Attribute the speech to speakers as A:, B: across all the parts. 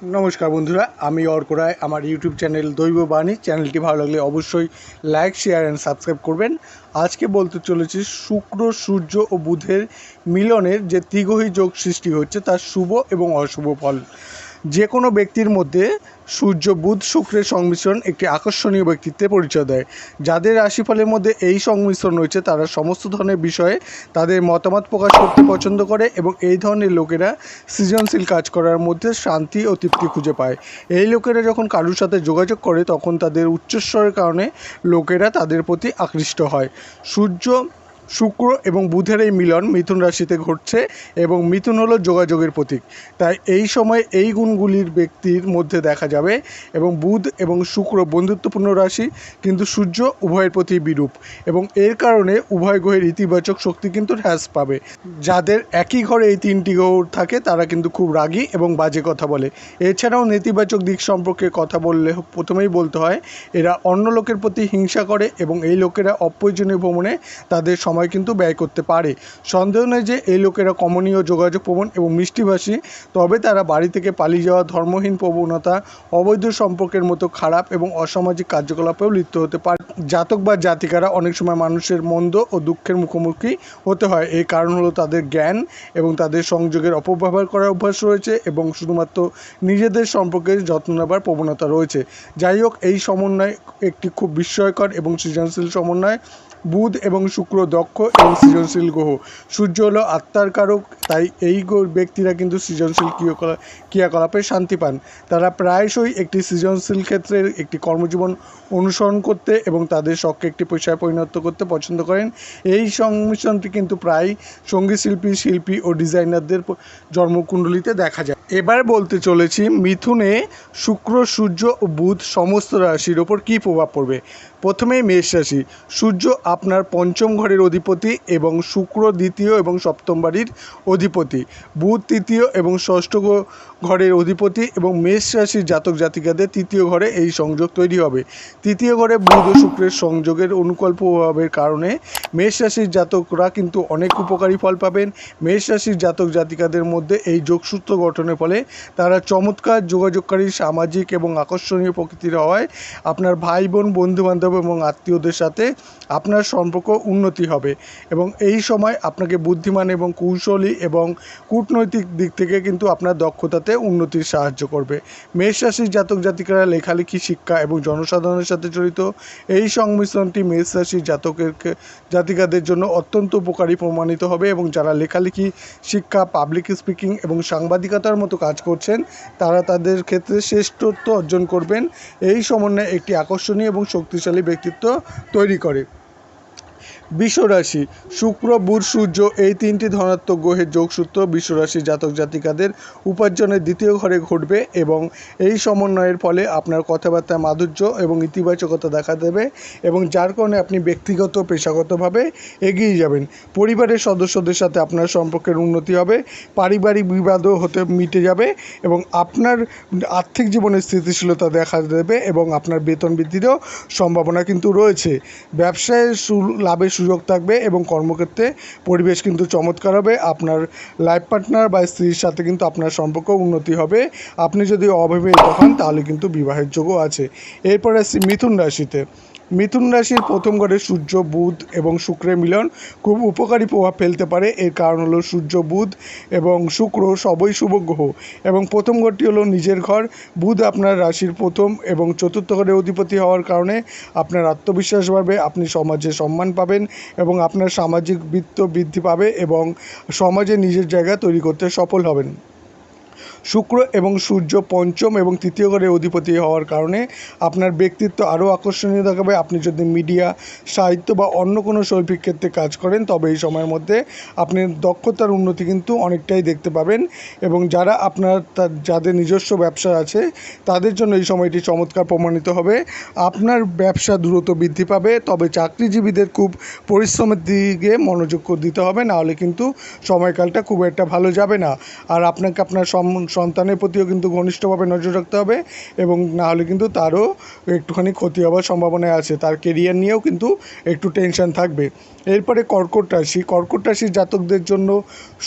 A: नमस्कार बंधुरा आमी अर्क राय आमार यूट्यूब चैनल दैव बाणी चैनलटी भालो लागले अवश्यई लाइक शेयर एंड सबस्क्राइब करबेन। आज के बोलते चलेछि शुक्र सूर्य और बुधेर मिलनेर जे त्रिग्रही योग सृष्टि होच्छे तार शुभ एवं अशुभ फल। जे कोनो व्यक्तिर मध्य सूर्य बुध शुक्रेर संमिश्रण एक आकर्षणीय व्यक्तित्वेर परिचय देय। जादेर राशिफलेर मध्य एई संमिश्रण रयेछे तारा समस्त धरनेर विषये तादेर मतामत प्रकाश करते पसंद करे एबं एई धरनेर लोकेरा सृजनशील काज करार मध्य शांति और तृप्ति खुঁজে पाय। এই লোকেরা যখন কারোর সাথে যোগাযোগ করে তখন তাদের উচ্চস্বরের কারণে লোকেরা তাদের প্রতি আকৃষ্ট হয়। সূর্য शुक्र एवं बुधेर এই মিলন মিথুন রাশিতে ঘটছে এবং মিথুন হলো যোগাযোগের প্রতীক। তাই এই সময় এই গুণগুলির ব্যক্তির মধ্যে দেখা যাবে এবং বুধ এবং শুক্র বন্ধুত্বপূর্ণ রাশি কিন্তু সূর্য উভয়ের প্রতি বিরূপ এবং এর কারণে উভয় গ্রহের ইতিবাচক শক্তি কিন্তু হ্রাস পাবে। যাদের একই ঘরে এই তিনটি গ্রহ থাকে তারা কিন্তু খুব রাগী এবং বাজে কথা বলে। এছাড়াও নেতিবাচক দিক সম্পর্কে কথা বললে প্রথমেই বলতে হয় এরা অন্য লোকের প্রতি হিংসা করে এবং এই লোকেরা অপ্রয়োজনীয় ভ্রমণে তাদের সময় কিন্তু ব্যয় করতে পারে। সন্দেহ নেই যে এই লোকেরা কমনীয় যোগাযোগ প্রবণ এবং মিষ্টিভাষী, তবে তারা বাড়ি থেকে পালিয়ে যাওয়া, ধর্মহীন প্রবণতা, অবৈধ সম্পর্কের মতো খারাপ এবং অসামাজিক কার্যকলাপেও লিপ্ত হতে পারে। জাতক বা জাতিকারা অনেক সময় মানুষের মন্দ ও দুঃখের মুখোমুখি হতে হয়। এই কারণ হলো তাদের জ্ঞান এবং তাদের সংযোগের অপব্যবহার করার অভ্যাস রয়েছে এবং শুধুমাত্র নিজেদের সম্পর্কে যত্ন নেবার প্রবণতা রয়েছে। যাই হোক, এই সমন্বয় একটি খুব বিস্ময়কর এবং সৃজনশীল সমন্বয়। বুধ এবং শুক্র দক্ষ এবং সৃজনশীল গ্রহ। সূর্য হলো আত্মার কারক, তাই এই ব্যক্তিরা কিন্তু সৃজনশীল ক্রিয়াকলাপে শান্তি পান। তারা প্রায়শই একটি সৃজনশীল ক্ষেত্রের একটি কর্মজীবন অনুসরণ করতে এবং তাদের শখকে একটি পেশায় পরিণত করতে পছন্দ করেন। এই সংমিশ্রণটি কিন্তু প্রায় সঙ্গীত শিল্পী, শিল্পী ও ডিজাইনারদের জন্মকুণ্ডলিতে দেখা যায়। এবার বলতে চলেছি মিথুনে শুক্র, সূর্য ও বুধ সমস্ত রাশির ওপর কী প্রভাব পড়বে। প্রথমেই মেষ রাশি। সূর্য আপনার পঞ্চম ঘরের অধিপতি এবং শুক্র দ্বিতীয় এবং সপ্তম বাড়ির অধিপতি। বুধ তৃতীয় এবং ষষ্ঠ ঘরের অধিপতি এবং মেষ রাশির জাতক জাতিকাদের তৃতীয় ঘরে এই সংযোগ তৈরি হবে। তৃতীয় ঘরে বুধ ও শুক্রের সংযোগের অনুকূল প্রভাবের কারণে মেষ রাশির জাতকরা কিন্তু অনেক উপকারী ফল পাবেন। মেষ রাশির জাতক জাতিকাদের মধ্যে এই যোগসূত্র গঠনের ফলে তারা চমৎকার যোগাযোগকারী, সামাজিক এবং আকর্ষণীয় প্রকৃতির হওয়ায় আপনার ভাই বোন, বন্ধুবান্ধব এবং আত্মীয়দের সাথে আপনার সম্পর্ক উন্নতি হবে এবং এই সময় আপনাকে বুদ্ধিমান এবং কৌশলী এবং কূটনৈতিক দিক থেকে কিন্তু আপনার দক্ষতাতে উন্নতির সাহায্য করবে। মেষ রাশির জাতক জাতিকারা লেখালেখি, শিক্ষা এবং জনসাধারণের সাথে জড়িত। এই সংমিশ্রণটি মেষ রাশির জাতিকাদের জন্য অত্যন্ত উপকারী প্রমাণিত হবে এবং যারা লেখালেখি, শিক্ষা, পাবলিক স্পিকিং এবং সাংবাদিকতার মতো কাজ করছেন তারা তাদের ক্ষেত্রে শ্রেষ্ঠত্ব অর্জন করবেন। এই সমন্বয়ে একটি আকর্ষণীয় এবং শক্তিশালী ব্যক্তিত্ব তৈরি করে। বৃষরাশি। শুক্র, বুধ, সূর্য এই তিনটি ধনাত্মক গ্রহের যোগসূত্র বৃষরাশি জাতক জাতিকাদের উপার্জনের দ্বিতীয় ঘরে ঘটবে এবং এই সমন্বয়ের ফলে আপনার কথাবার্তায় মাধুর্য এবং ইতিবাচকতা দেখা দেবে এবং যার কারণে আপনি ব্যক্তিগত পেশাগতভাবে এগিয়ে যাবেন। পরিবারের সদস্যদের সাথে আপনার সম্পর্কের উন্নতি হবে, পারিবারিক বিবাদও মিটে যাবে এবং আপনার আর্থিক জীবনের স্থিতিশীলতা দেখা দেবে এবং আপনার বেতন বৃদ্ধিরও সম্ভাবনা কিন্তু রয়েছে। ব্যবসায় লাভের সুযোগ থাকবে এবং কর্মক্ষেত্রে পরিবেশ কিন্তু চমৎকার হবে। আপনার লাইফ পার্টনার বা স্ত্রীর সাথে কিন্তু আপনার সম্পর্ক উন্নতি হবে। আপনি যদি অবিবাহিত হন তাহলে কিন্তু বিবাহের যোগও আছে। এরপরে আসছি মিথুন রাশিতে। মিথুন রাশির প্রথম ঘরে সূর্য, বুধ এবং শুক্রের মিলন খুব উপকারী প্রভাব ফেলতে পারে। এর কারণ হলো সূর্য, বুধ এবং শুক্র সবই শুভ গ্রহ এবং প্রথম ঘরটি হলো নিজের ঘর। বুধ আপনার রাশির প্রথম এবং চতুর্থ ঘরের অধিপতি হওয়ার কারণে আপনার আত্মবিশ্বাস বাড়বে, আপনি সমাজে সম্মান পাবেন এবং আপনার সামাজিক বৃত্ত বৃদ্ধি পাবে এবং সমাজে নিজের জায়গা তৈরি করতে সফল হবেন। শুক্র এবং সূর্য পঞ্চম এবং তৃতীয় ঘরের অধিপতি হওয়ার কারণে আপনার ব্যক্তিত্ব আরও আকর্ষণীয় দেখাবে। আপনি যদি মিডিয়া, সাহিত্য বা অন্য কোনো শৈল্পিক ক্ষেত্রে কাজ করেন তবে এই সময়ের মধ্যে আপনি দক্ষতার উন্নতি কিন্তু অনেকটাই দেখতে পাবেন এবং যারা যাদের নিজস্ব ব্যবসা আছে তাদের জন্য এই সময়টি চমৎকার প্রমাণিত হবে। আপনার ব্যবসা দ্রুত বৃদ্ধি পাবে, তবে চাকরিজীবীদের খুব পরিশ্রমের দিকে মনোযোগ দিতে হবে, নাহলে কিন্তু সময়কালটা খুব একটা ভালো যাবে না। আর আপনাকে আপনার সন্তানের প্রতিও কিন্তু ঘনিষ্ঠভাবে নজর রাখতে হবে, এবং না হলে কিন্তু তারও একটুখানি ক্ষতি হওয়ার সম্ভাবনা আছে, তার কেরিয়ার নিয়েও কিন্তু একটু টেনশন থাকবে। এরপরে কর্কট রাশি। কর্কট রাশির জাতকদের জন্য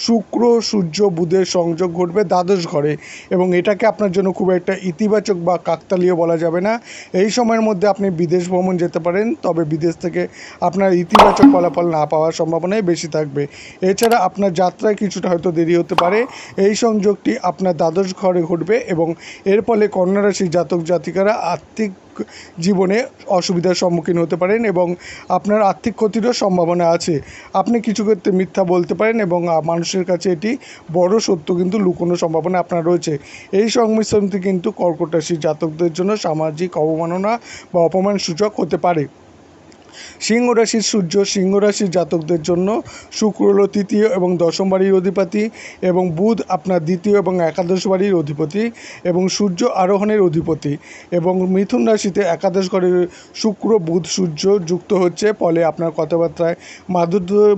A: শুক্র সূর্য বুধের সংযোগ ঘটবে দ্বাদশ ঘরে, এবং এটাকে আপনার জন্য খুব একটা ইতিবাচক বা কাকতালীয় বলা যাবে না। এই সময়ের মধ্যে আপনি বিদেশ ভ্রমণ যেতে পারেন, তবে বিদেশ থেকে আপনার ইতিবাচক ফলাফল না পাওয়ার সম্ভাবনাই বেশি থাকবে। এছাড়া আপনার যাত্রায় কিছুটা হয়তো দেরি হতে পারে। এই সংযোগটি আপনার দ্বাদশ ঘরে ঘটবে, এবং এর ফলে কন্যা রাশির জাতক জাতিকারা আর্থিক জীবনে অসুবিধার সম্মুখীন হতে পারেন, এবং আপনার আর্থিক ক্ষতিরও সম্ভাবনা আছে। আপনি কিছু ক্ষেত্রে মিথ্যা বলতে পারেন, এবং মানুষের কাছে এটি বড় সত্য কিন্তু লুকোনোর সম্ভাবনা আপনার রয়েছে। এই সংমিশ্রণটি কিন্তু কর্কট রাশির জাতকদের জন্য সামাজিক অবমাননা বা অপমান সূচক হতে পারে। সিংহ রাশির সূর্য। সিংহ রাশির জাতকদের জন্য শুক্র হলো তৃতীয় এবং দশম বাড়ির অধিপতি, এবং বুধ আপনার দ্বিতীয় এবং একাদশ বাড়ির অধিপতি, এবং সূর্য আরোহণের অধিপতি। এবং মিথুন রাশিতে একাদশ ঘরের শুক্র বুধ সূর্য যুক্ত হচ্ছে, ফলে আপনার কথাবার্তায়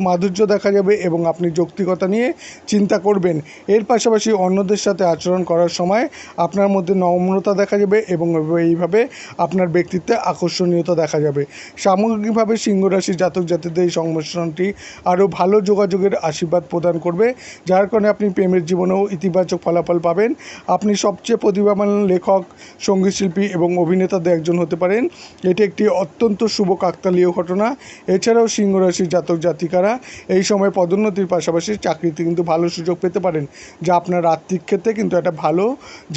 A: মাধুর্য দেখা যাবে, এবং আপনি যৌক্তিকতা নিয়ে চিন্তা করবেন। এর পাশাপাশি অন্যদের সাথে আচরণ করার সময় আপনার মধ্যে নম্রতা দেখা যাবে, এবং এইভাবে আপনার ব্যক্তিত্বে আকর্ষণীয়তা দেখা যাবে। সামগ্রিকভাবে সিংহ রাশির জাতক জাতিদের এই সংমিশ্রণটি আরও ভালো যোগাযোগের আশীর্বাদ প্রদান করবে, যার কারণে আপনি প্রেমের জীবনেও ইতিবাচক ফলাফল পাবেন। আপনি সবচেয়ে প্রতিভাবান লেখক, সঙ্গীতশিল্পী এবং অভিনেতাদের একজন হতে পারেন। এটি একটি অত্যন্ত শুভ কাকতালীয় ঘটনা। এছাড়াও সিংহ রাশির জাতক জাতিকারা এই সময় পদোন্নতির পাশাপাশি চাকরিতে কিন্তু ভালো সুযোগ পেতে পারেন, যা আপনার আর্থিক ক্ষেত্রে কিন্তু একটা ভালো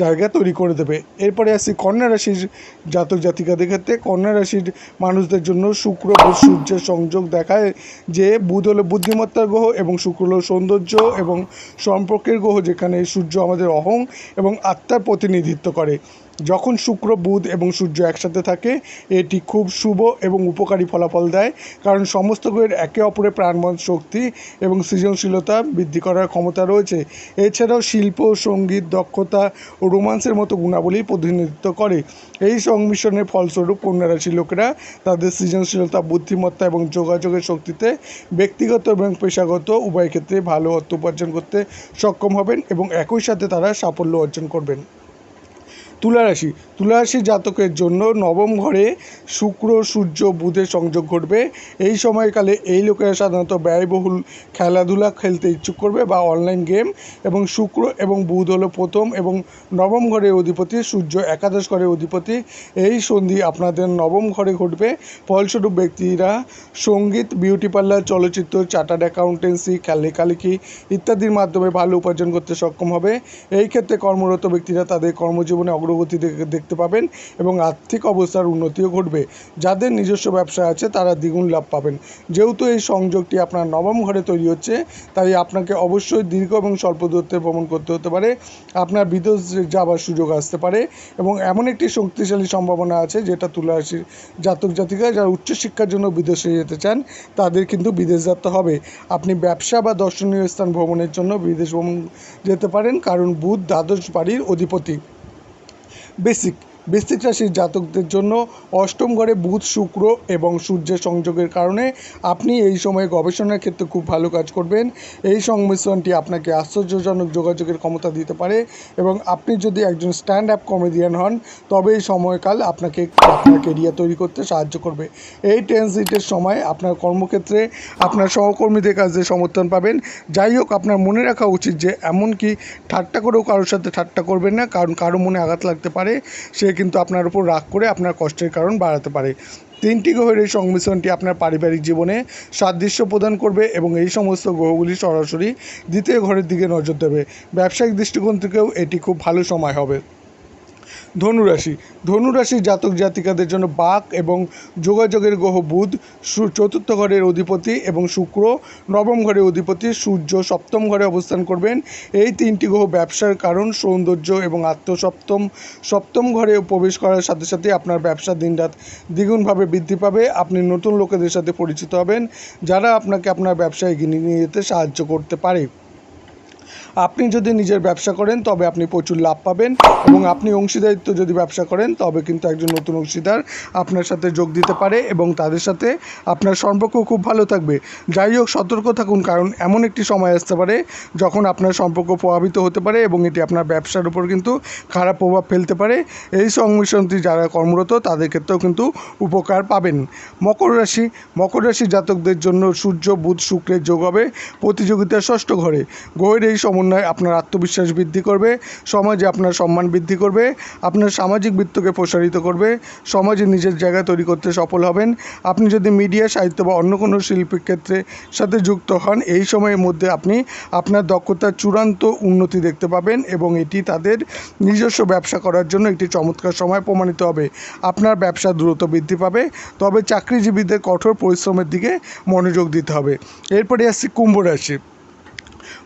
A: জায়গা তৈরি করে দেবে। এরপরে আসি কন্যা রাশির জাতক জাতিকাদের ক্ষেত্রে। কন্যা রাশির মানুষদের জন্য শুক্র ও সূর্যের সংযোগ দেখায় যে বুধ হলো বুদ্ধিমত্তার গ্রহ, এবং শুক্র হলো সৌন্দর্য এবং সম্পর্কের গ্রহ, যেখানে সূর্য আমাদের অহং এবং আত্মার প্রতিনিধিত্ব করে। যখন শুক্র বুধ এবং সূর্য একসাথে থাকে, এটি খুব শুভ এবং উপকারী ফলাফল দেয়, কারণ সমস্ত গ্রহের একে অপরের প্রাণবন্ত শক্তি এবং সৃজনশীলতা বৃদ্ধি করার ক্ষমতা রয়েছে। এছাড়াও শিল্প, সঙ্গীত, দক্ষতা ও রোমান্সের মতো গুণাবলী প্রতিনিধিত্ব করে। এই সংমিশ্রণের ফলস্বরূপ কন্যা রাশির লোকেরা তাদের সৃজনশীলতা, বুদ্ধিমত্তা এবং যোগাযোগের শক্তিতে ব্যক্তিগত এবং পেশাগত উভয় ক্ষেত্রে ভালো অর্থ উপার্জন করতে সক্ষম হবেন, এবং একই সাথে তারা সাফল্য অর্জন করবেন। তুলা রাশি। তুলা রাশির জাতকের জন্য নবম ঘরে শুক্র সূর্য বুধের সংযোগ ঘটবে। এই সময়কালে এই লোকেরা সাধারণত ব্যয়বহুল খেলাধুলা খেলতে ইচ্ছুক করবে, বা অনলাইন গেম। এবং শুক্র এবং বুধ হলো প্রথম এবং নবম ঘরের অধিপতি, সূর্য একাদশ ঘরের অধিপতি। এই সন্ধি আপনাদের নবম ঘরে ঘটবে। ফলস্বরূপ ব্যক্তিরা সঙ্গীত, বিউটি পার্লার, চলচ্চিত্র, চার্টার্ড অ্যাকাউন্টেন্সি, লেখালেখি ইত্যাদির মাধ্যমে ভালো উপার্জন করতে সক্ষম হবে। এই ক্ষেত্রে কর্মরত ব্যক্তিরা তাদের কর্মজীবনে অগ্রগতি দেখতে পাবেন, এবং আর্থিক অবস্থার উন্নতিও ঘটবে। যাদের নিজস্ব ব্যবসা আছে তারা দ্বিগুণ লাভ পাবেন। যেহেতু এই সংযোগটি আপনার নবম ঘরে তৈরি হচ্ছে, তাই আপনাকে অবশ্যই দীর্ঘ এবং স্বল্প দূরত্বে ভ্রমণ করতে হতে পারে। আপনার বিদেশ যাওয়ার সুযোগ আসতে পারে, এবং এমন একটি শক্তিশালী সম্ভাবনা আছে যেটা তুলা রাশির জাতক জাতিকা যারা উচ্চশিক্ষার জন্য বিদেশে যেতে চান, তাদের কিন্তু বিদেশ যাত্রা হবে। আপনি ব্যবসা বা দর্শনীয় স্থান ভ্রমণের জন্য বিদেশ ভ্রমণ যেতে পারেন, কারণ বুধ দ্বাদশ বাড়ির অধিপতি। বৃশ্চিক রাশির জাতকদের জন্য অষ্টম ঘরে বুধ শুক্র এবং সূর্যের সংযোগের কারণে আপনি এই সময়ে গবেষণার ক্ষেত্রে খুব ভালো কাজ করবেন। এই সংমিশ্রণটি আপনাকে আশ্চর্যজনক যোগাযোগের ক্ষমতা দিতে পারে, এবং আপনি যদি একজন স্ট্যান্ড আপ কমেডিয়ান হন, তবে এই সময়কাল আপনাকে আপনার কেরিয়ার তৈরি করতে সাহায্য করবে। এই ট্রানজিটের সময় আপনার কর্মক্ষেত্রে আপনার সহকর্মীদের কাছে সমর্থন পাবেন। যাই হোক, আপনার মনে রাখা উচিত যে এমনকি ঠাট্টা করেও কারোর সাথে ঠাট্টা করবেন না, কারণ কারো মনে আঘাত লাগতে পারে, সে কিন্তু আপনার উপর রাগ করে আপনার কষ্টের কারণ বাড়াতে পারে। তিনটি গ্রহের এই সংমিশ্রণটি আপনার পারিবারিক জীবনে সাদৃশ্য প্রদান করবে, এবং এই সমস্ত গ্রহগুলি সরাসরি দ্বিতীয় ঘরের দিকে নজর দেবে। ব্যবসায়িক দৃষ্টিকোণ থেকেও এটি খুব ভালো সময় হবে। ধনুরাশি। ধনুরাশির জাতক জাতিকাদের জন্য বাক এবং যোগাযোগের গ্রহ বুধ চতুর্থ ঘরের অধিপতি, এবং শুক্র নবম ঘরের অধিপতি, সূর্য সপ্তম ঘরে অবস্থান করবেন। এই তিনটি গ্রহ ব্যবসার কারণ, সৌন্দর্য এবং সপ্তম ঘরে প্রবেশ করার সাথে সাথে আপনার ব্যবসা দিনরাত দ্বিগুণভাবে বৃদ্ধি পাবে। আপনি নতুন লোকেদের সাথে পরিচিত হবেন, যারা আপনাকে আপনার ব্যবসায় এগিয়ে নিয়ে যেতে সাহায্য করতে পারে। আপনি যদি নিজের ব্যবসা করেন তবে আপনি প্রচুর লাভ পাবেন, এবং আপনি অংশীদারিত্ব যদি ব্যবসা করেন তবে কিন্তু একজন নতুন অংশীদার আপনার সাথে যোগ দিতে পারে এবং তাদের সাথে আপনার সম্পর্ক খুব ভালো থাকবে। যাই হোক, সতর্ক থাকুন, কারণ এমন একটি সময় আসতে পারে যখন আপনার সম্পর্ক প্রভাবিত হতে পারে এবং এটি আপনার ব্যবসার উপর কিন্তু খারাপ প্রভাব ফেলতে পারে। এই সংমিশ্রণটি যারা কর্মরত তাদের ক্ষেত্রেও কিন্তু উপকার পাবেন। মকর রাশি জাতকদের জন্য সূর্য বুধ শুক্রের যোগ হবে প্রতিযোগিতার ষষ্ঠ ঘরে। গ্রহের এই সমন্বয় আপনার আত্মবিশ্বাস বৃদ্ধি করবে, সমাজে আপনার সম্মান বৃদ্ধি করবে, আপনার সামাজিক বৃত্তকে প্রসারিত করবে, সমাজে নিজের জায়গা তৈরি করতে সফল হবেন। আপনি যদি মিডিয়া, সাহিত্য বা অন্য কোনো শিল্পী ক্ষেত্রে সাথে যুক্ত হন, এই সময়ের মধ্যে আপনি আপনার দক্ষতার চূড়ান্ত উন্নতি দেখতে পাবেন এবং এটি তাদের নিজস্ব ব্যবসা করার জন্য একটি চমৎকার সময় প্রমাণিত হবে। আপনার ব্যবসা দ্রুত বৃদ্ধি পাবে, তবে চাকরিজীবীদের কঠোর পরিশ্রমের দিকে মনোযোগ দিতে হবে। এরপরে আসছি কুম্ভ রাশি।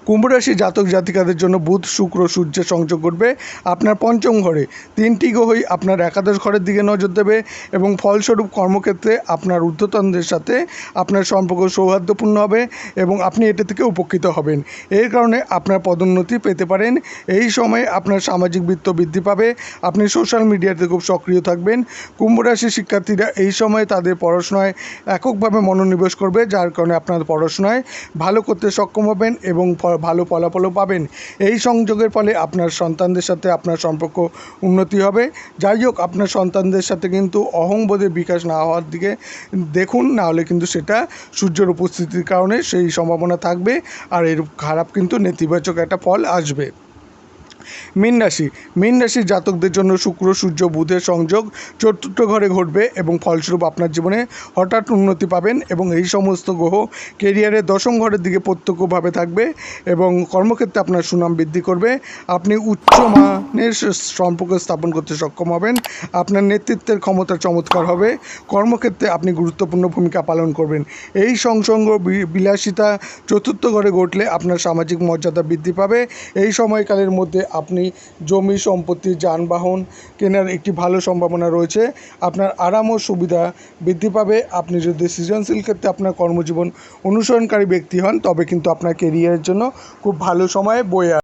A: কুম্ভ রাশি জাতক জাতিকাদের জন্য বুধ শুক্র সূর্যের সংযোগ ঘটবে আপনার পঞ্চম ঘরে। তিনটি গ্রহই আপনার একাদশ ঘরের দিকে নজর দেবে এবং ফলস্বরূপ কর্মক্ষেত্রে আপনার ঊর্ধ্বতনদের সাথে আপনার সম্পর্ক সৌহার্দ্যপূর্ণ হবে এবং আপনি এটা থেকে উপকৃত হবেন। এর কারণে আপনার পদোন্নতি পেতে পারেন। এই সময়ে আপনার সামাজিক বৃত্ত বৃদ্ধি পাবে, আপনি সোশ্যাল মিডিয়াতে খুব সক্রিয় থাকবেন। কুম্ভ রাশির শিক্ষার্থীরা এই সময়ে তাদের পড়াশোনায় এককভাবে মনোনিবেশ করবে, যার কারণে আপনার পড়াশোনায় ভালো করতে সক্ষম হবেন এবং ভালো ফলাফলও পাবেন। এই সংযোগের ফলে আপনার সন্তানদের সাথে আপনার সম্পর্ক উন্নতি হবে। যাই হোক, আপনার সন্তানদের সাথে কিন্তু অহংবোধের বিকাশ না হওয়ার দিকে দেখুন, না হলে কিন্তু সেটা সূর্যের উপস্থিতির কারণে সেই সম্ভাবনা থাকবে, আর এর খারাপ কিন্তু নেতিবাচক একটা ফল আসবে। মীন রাশির জাতকদের জন্য শুক্র সূর্য বুধের সংযোগ চতুর্থ ঘরে ঘটবে এবং ফলস্বরূপ আপনার জীবনে হঠাৎ উন্নতি পাবেন এবং এই সমস্ত গ্রহ কেরিয়ারের দশম ঘরের দিকে প্রত্যক্ষভাবে থাকবে এবং কর্মক্ষেত্রে আপনার সুনাম বৃদ্ধি করবে। আপনি উচ্চমানের সম্পর্ক স্থাপন করতে সক্ষম হবেন, আপনার নেতৃত্বের ক্ষমতা চমৎকার হবে, কর্মক্ষেত্রে আপনি গুরুত্বপূর্ণ ভূমিকা পালন করবেন। এই সংসঙ্গ বিলাসিতা চতুর্থ ঘরে ঘটলে আপনার সামাজিক মর্যাদা বৃদ্ধি পাবে। এই সময়কালের মধ্যে আপনি জমি সম্পত্তি যানবাহন কেনার একটি ভালো সম্ভাবনা রয়েছে। আপনার আরাম ও সুবিধা বৃদ্ধি পাবে। আপনি যদি সৃজনশীল ক্ষেত্রে আপনার কর্মজীবন অনুসরণকারী ব্যক্তি হন তবে কিন্তু আপনার কেরিয়ারের জন্য খুব ভালো সময় বয়ে